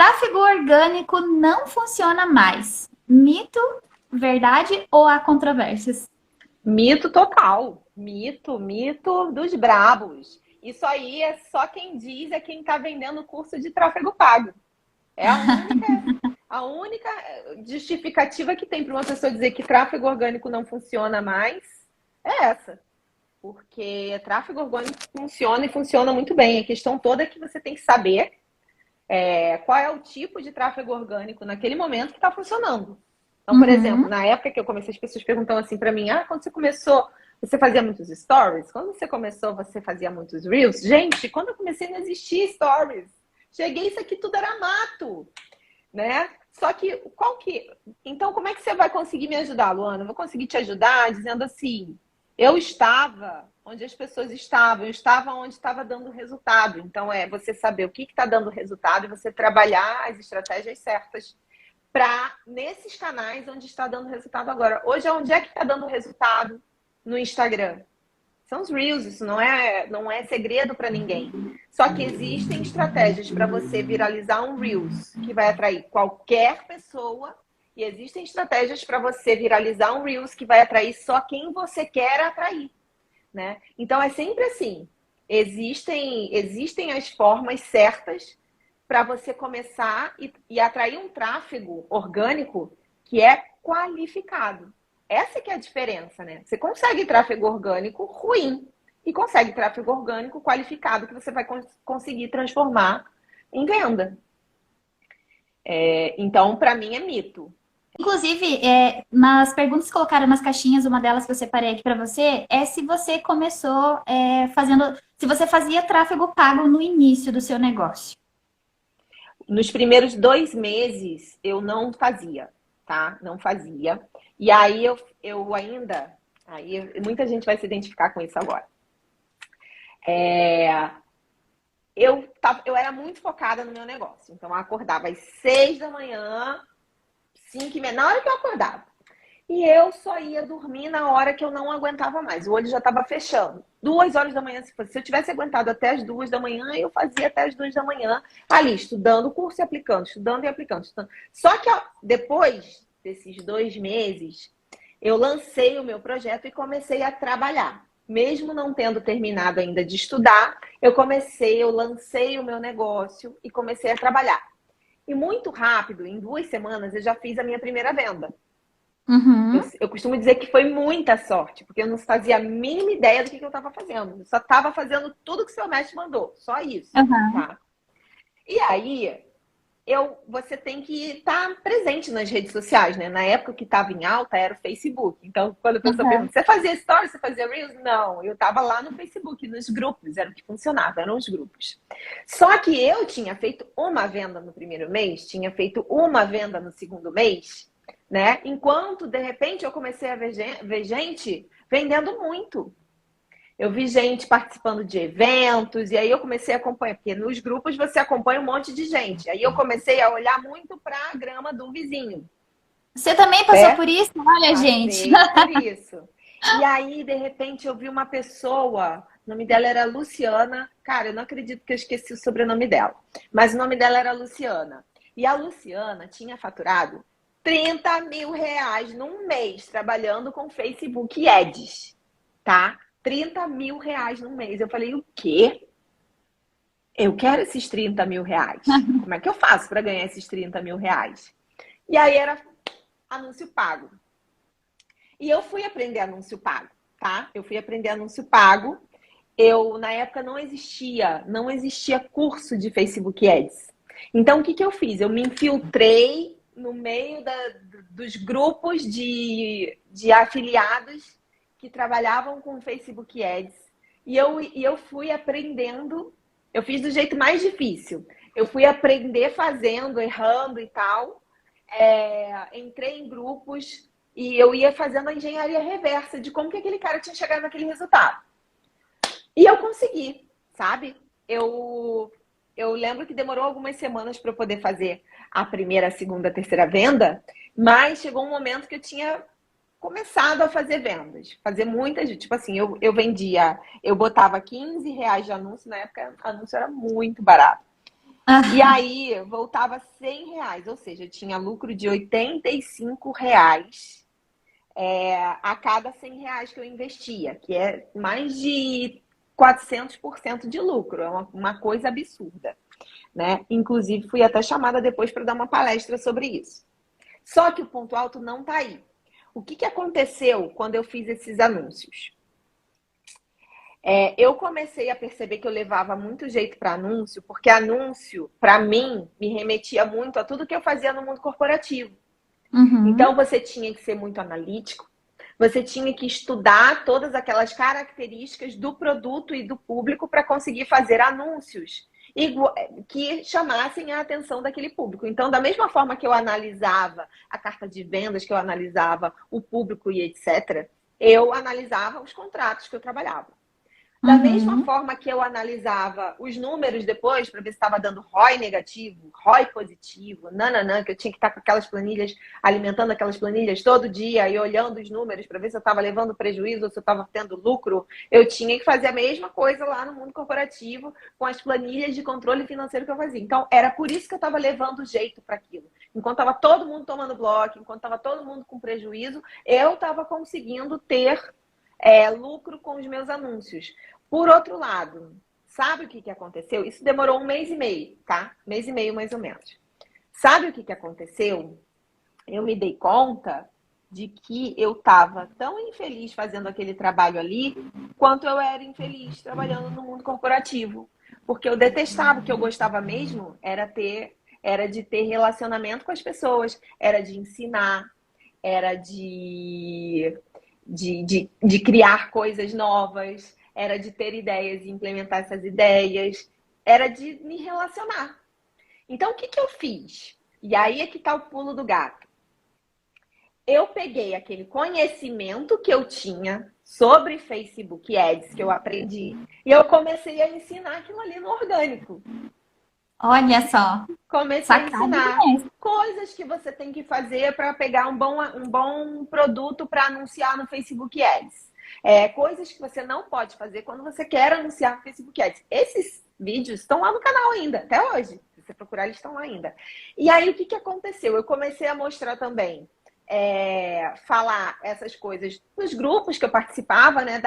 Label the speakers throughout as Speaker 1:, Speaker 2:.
Speaker 1: Tráfego orgânico não funciona mais. Mito, verdade ou há controvérsias?
Speaker 2: Mito total. Mito dos brabos. Isso aí é só quem diz, é quem está vendendo curso de tráfego pago. É a única justificativa que tem para uma pessoa dizer que tráfego orgânico não funciona mais é essa. Porque tráfego orgânico funciona e funciona muito bem. A questão toda é que você tem que saber qual é o tipo de tráfego orgânico naquele momento que está funcionando. Então, por exemplo, na época que eu comecei, as pessoas perguntam assim para mim, quando você começou, você fazia muitos stories? Quando você começou, você fazia muitos reels? Gente, quando eu comecei não existia stories. Cheguei, isso aqui tudo era mato, né? Só que, Então, como é que você vai conseguir me ajudar, Luana? Eu vou conseguir te ajudar dizendo assim, eu estava onde as pessoas estavam, eu estava onde estava dando resultado. Então, você saber o que está dando resultado e você trabalhar as estratégias certas para nesses canais onde está dando resultado agora. Hoje, onde é que está dando resultado? No Instagram. São os Reels, isso não é segredo para ninguém. Só que existem estratégias para você viralizar um Reels que vai atrair qualquer pessoa e existem estratégias para você viralizar um Reels que vai atrair só quem você quer atrair, né? Então é sempre assim. Existem as formas certas para você começar e atrair um tráfego orgânico que é qualificado. Essa que é a diferença, né? Você consegue tráfego orgânico ruim e consegue tráfego orgânico qualificado que você vai conseguir transformar em venda. Então, para mim, é mito.
Speaker 1: Inclusive, nas perguntas que colocaram nas caixinhas, uma delas que eu separei aqui para você, é se você começou se você fazia tráfego pago no início do seu negócio.
Speaker 2: Nos primeiros 2 meses, eu não fazia, tá? Não fazia. E aí, eu ainda... Aí, muita gente vai se identificar com isso agora. Eu era muito focada no meu negócio. Então, eu acordava às 6 da manhã, 5h30, na hora que eu acordava. E eu só ia dormir na hora que eu não aguentava mais. O olho já estava fechando. 2 horas da manhã, se eu tivesse aguentado até as 2 da manhã, eu fazia até as 2 da manhã, ali, estudando o curso e aplicando, estudando e aplicando. Só que depois desses 2 meses, eu lancei o meu projeto e comecei a trabalhar. Mesmo não tendo terminado ainda de estudar, eu lancei o meu negócio e comecei a trabalhar. E muito rápido, em 2 semanas, eu já fiz a minha primeira venda. Eu costumo dizer que foi muita sorte, porque eu não fazia a mínima ideia do que eu estava fazendo. Eu só estava fazendo tudo que o seu mestre mandou, só isso. Tá? E aí, você tem que estar presente nas redes sociais, né? Na época que estava em alta era o Facebook. Então, quando a pessoa pergunta, você fazia stories, você fazia reels? Não, eu estava lá no Facebook, nos grupos, era o que funcionava, eram os grupos. Só que eu tinha feito uma venda no primeiro mês, tinha feito uma venda no segundo mês, né? Enquanto, de repente, eu comecei a ver gente vendendo muito. Eu vi gente participando de eventos, e aí eu comecei a acompanhar, porque nos grupos você acompanha um monte de gente. Aí eu comecei a olhar muito para a grama do vizinho.
Speaker 1: Você também passou por isso? Olha, gente.
Speaker 2: Passei por isso. E aí, de repente, eu vi uma pessoa, o nome dela era Luciana. Cara, eu não acredito que eu esqueci o sobrenome dela. Mas o nome dela era Luciana. E a Luciana tinha faturado 30 mil reais num mês trabalhando com Facebook Ads, tá? 30 mil reais num mês. Eu falei, o quê? Eu quero esses 30 mil reais. Como é que eu faço para ganhar esses 30 mil reais? E aí era anúncio pago. E eu fui aprender anúncio pago, tá? Eu fui aprender anúncio pago. Na época, não existia curso de Facebook Ads. Então, o que eu fiz? Eu me infiltrei no meio dos grupos de afiliados que trabalhavam com Facebook Ads. E eu fui aprendendo, eu fiz do jeito mais difícil. Eu fui aprender fazendo, errando e tal. Entrei em grupos e eu ia fazendo a engenharia reversa de como que aquele cara tinha chegado naquele resultado. E eu consegui, sabe? Eu lembro que demorou algumas semanas para eu poder fazer a primeira, a segunda, a terceira venda, mas chegou um momento que eu tinha começado a fazer vendas. Fazer muitas, tipo assim, eu vendia, eu botava 15 reais de anúncio, na época o anúncio era muito barato. E aí voltava R$ 100, ou seja, eu tinha lucro de R$ 85 a cada R$ 100 que eu investia, que é mais de 400% de lucro, é uma coisa absurda, né? Inclusive, fui até chamada depois para dar uma palestra sobre isso. Só que o ponto alto não está aí. O que aconteceu quando eu fiz esses anúncios? Eu comecei a perceber que eu levava muito jeito para anúncio, porque anúncio, para mim, me remetia muito a tudo que eu fazia no mundo corporativo. Então, você tinha que ser muito analítico, você tinha que estudar todas aquelas características do produto e do público para conseguir fazer anúncios que chamassem a atenção daquele público. Então, da mesma forma que eu analisava a carta de vendas, que eu analisava o público e etc., eu analisava os contratos que eu trabalhava. Da mesma forma que eu analisava os números depois, para ver se estava dando ROI negativo, ROI positivo, nananã, que eu tinha que estar com aquelas planilhas, alimentando aquelas planilhas todo dia e olhando os números para ver se eu estava levando prejuízo ou se eu estava tendo lucro, eu tinha que fazer a mesma coisa lá no mundo corporativo com as planilhas de controle financeiro que eu fazia. Então, era por isso que eu estava levando jeito para aquilo. Enquanto estava todo mundo tomando bloco, enquanto estava todo mundo com prejuízo, eu estava conseguindo ter lucro com os meus anúncios. Por outro lado, sabe o que aconteceu? Isso demorou 1 mês e meio, tá? 1 mês e meio, mais ou menos. Sabe o que aconteceu? Eu me dei conta de que eu estava tão infeliz fazendo aquele trabalho ali, quanto eu era infeliz trabalhando no mundo corporativo. Porque eu detestava, o que eu gostava mesmo era de ter relacionamento com as pessoas, era de ensinar, era de criar coisas novas, era de ter ideias e implementar essas ideias, era de me relacionar. Então, o que eu fiz? E aí é que está o pulo do gato. Eu peguei aquele conhecimento que eu tinha sobre Facebook Ads, que eu aprendi, e eu comecei a ensinar aquilo ali no orgânico.
Speaker 1: Olha só.
Speaker 2: Comecei a ensinar coisas que você tem que fazer para pegar um bom produto para anunciar no Facebook Ads. Coisas que você não pode fazer quando você quer anunciar no Facebook Ads. Esses vídeos estão lá no canal ainda, até hoje. Se você procurar, eles estão lá ainda. E aí, o que aconteceu? Eu comecei a mostrar também, falar essas coisas nos grupos que eu participava, né?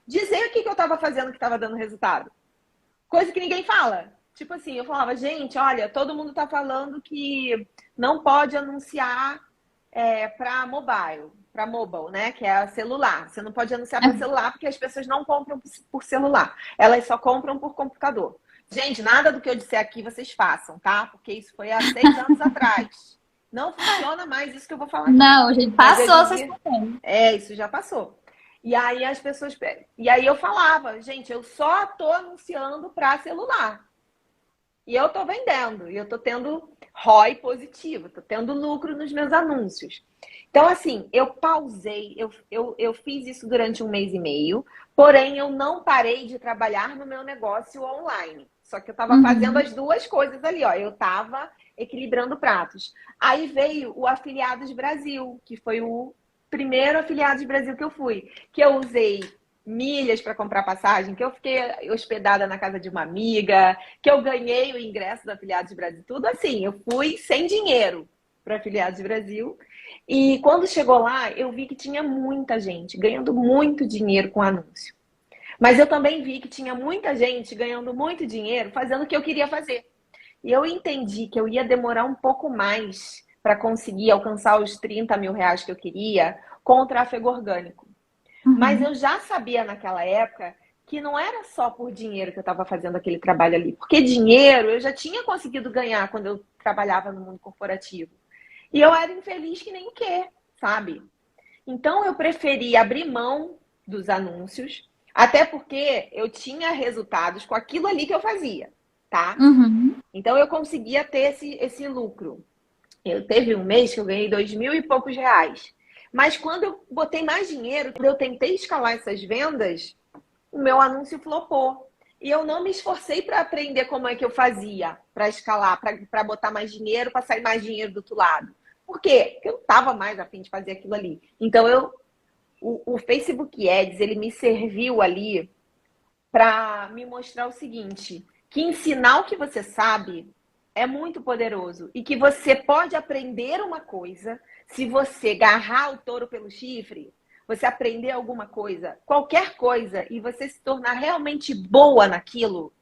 Speaker 2: Dizer o que eu estava fazendo que estava dando resultado. Coisa que ninguém fala. Tipo assim, eu falava, gente, olha, todo mundo tá falando que não pode anunciar para mobile, né? Que é celular. Você não pode anunciar para celular porque as pessoas não compram por celular. Elas só compram por computador. Gente, nada do que eu disser aqui vocês façam, tá? Porque isso foi há 6 anos atrás. Não funciona mais isso que eu vou falar aqui.
Speaker 1: Não, gente, passou, vocês sabem.
Speaker 2: Isso já passou. E aí as pessoas... E aí eu falava, gente, eu só tô anunciando para celular. E eu tô vendendo, e eu tô tendo ROI positivo, tô tendo lucro nos meus anúncios. Então, assim, eu pausei, eu fiz isso durante 1 mês e meio, porém eu não parei de trabalhar no meu negócio online. Só que eu tava fazendo as duas coisas ali, ó. Eu tava equilibrando pratos. Aí veio o Afiliados Brasil, que foi o primeiro Afiliados Brasil que eu fui, que eu usei milhas para comprar passagem, que eu fiquei hospedada na casa de uma amiga, que eu ganhei o ingresso do Afiliados Brasil, tudo assim. Eu fui sem dinheiro para Afiliados Brasil. E quando chegou lá, eu vi que tinha muita gente ganhando muito dinheiro com anúncio. Mas eu também vi que tinha muita gente ganhando muito dinheiro fazendo o que eu queria fazer. E eu entendi que eu ia demorar um pouco mais para conseguir alcançar os R$ 30 mil que eu queria com o tráfego orgânico. Mas eu já sabia naquela época que não era só por dinheiro que eu estava fazendo aquele trabalho ali. Porque dinheiro eu já tinha conseguido ganhar quando eu trabalhava no mundo corporativo. E eu era infeliz que nem o quê, sabe? Então eu preferi abrir mão dos anúncios, até porque eu tinha resultados com aquilo ali que eu fazia, tá? Então eu conseguia ter esse lucro. Eu teve um mês que eu ganhei 2.000 e poucos reais. Mas quando eu botei mais dinheiro, quando eu tentei escalar essas vendas, o meu anúncio flopou. E eu não me esforcei para aprender como é que eu fazia para escalar, para botar mais dinheiro, para sair mais dinheiro do outro lado. Por quê? Porque eu não estava mais a fim de fazer aquilo ali. Então, o Facebook Ads, ele me serviu ali para me mostrar o seguinte, que ensinar o que você sabe é muito poderoso e que você pode aprender uma coisa se você agarrar o touro pelo chifre, você aprender alguma coisa, qualquer coisa, e você se tornar realmente boa naquilo,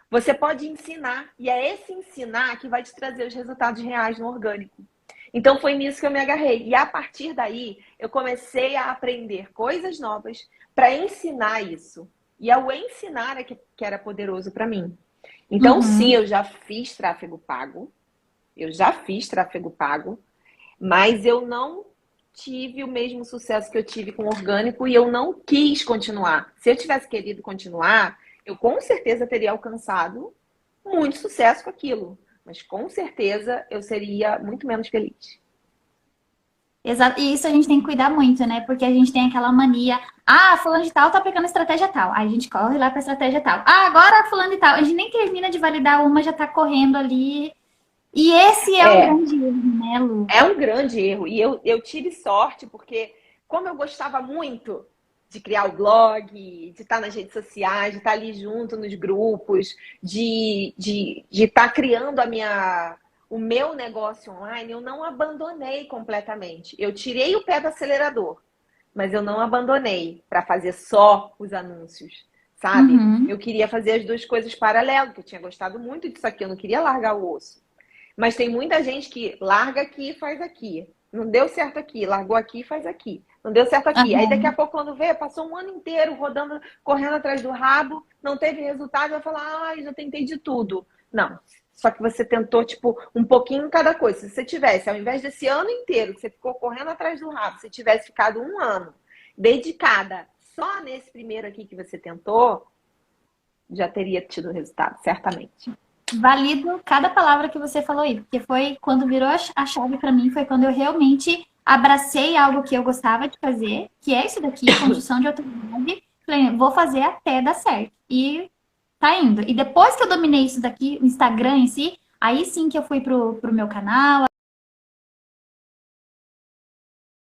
Speaker 2: você pode ensinar. E é esse ensinar que vai te trazer os resultados reais no orgânico. Então foi nisso que eu me agarrei. E a partir daí, eu comecei a aprender coisas novas para ensinar isso. E é o ensinar que era poderoso para mim. Então, sim, eu já fiz tráfego pago. Eu já fiz tráfego pago. Mas eu não tive o mesmo sucesso que eu tive com o orgânico e eu não quis continuar. Se eu tivesse querido continuar, eu com certeza teria alcançado muito sucesso com aquilo. Mas com certeza eu seria muito menos feliz.
Speaker 1: Exato. E isso a gente tem que cuidar muito, né? Porque a gente tem aquela mania. Ah, fulano de tal tá aplicando estratégia tal. Aí a gente corre lá pra estratégia tal. Ah, agora fulano de tal. A gente nem termina de validar uma, já tá correndo ali. E esse é um grande erro, né, Lu?
Speaker 2: É um grande erro. E eu tive sorte, porque como eu gostava muito de criar o blog, de estar nas redes sociais, de estar ali junto nos grupos, de estar criando o meu negócio online, eu não abandonei completamente. Eu tirei o pé do acelerador, mas eu não abandonei para fazer só os anúncios, sabe? Eu queria fazer as duas coisas paralelas, porque eu tinha gostado muito disso aqui, eu não queria largar o osso. Mas tem muita gente que larga aqui e faz aqui. Não deu certo aqui, largou aqui e faz aqui. Não deu certo aqui. Aí daqui a pouco, quando vê, passou um ano inteiro rodando, correndo atrás do rabo, não teve resultado, vai falar, ai, já tentei de tudo. Não. Só que você tentou, tipo, um pouquinho em cada coisa. Se você tivesse, ao invés desse ano inteiro que você ficou correndo atrás do rabo, se tivesse ficado um ano dedicada só nesse primeiro aqui que você tentou, já teria tido resultado, certamente.
Speaker 1: Valido cada palavra que você falou aí, porque foi quando virou a chave para mim, foi quando eu realmente abracei algo que eu gostava de fazer, que é isso daqui, construção de autoridade. Falei, vou fazer até dar certo. E tá indo. E depois que eu dominei isso daqui, o Instagram em si, aí sim que eu fui pro meu canal,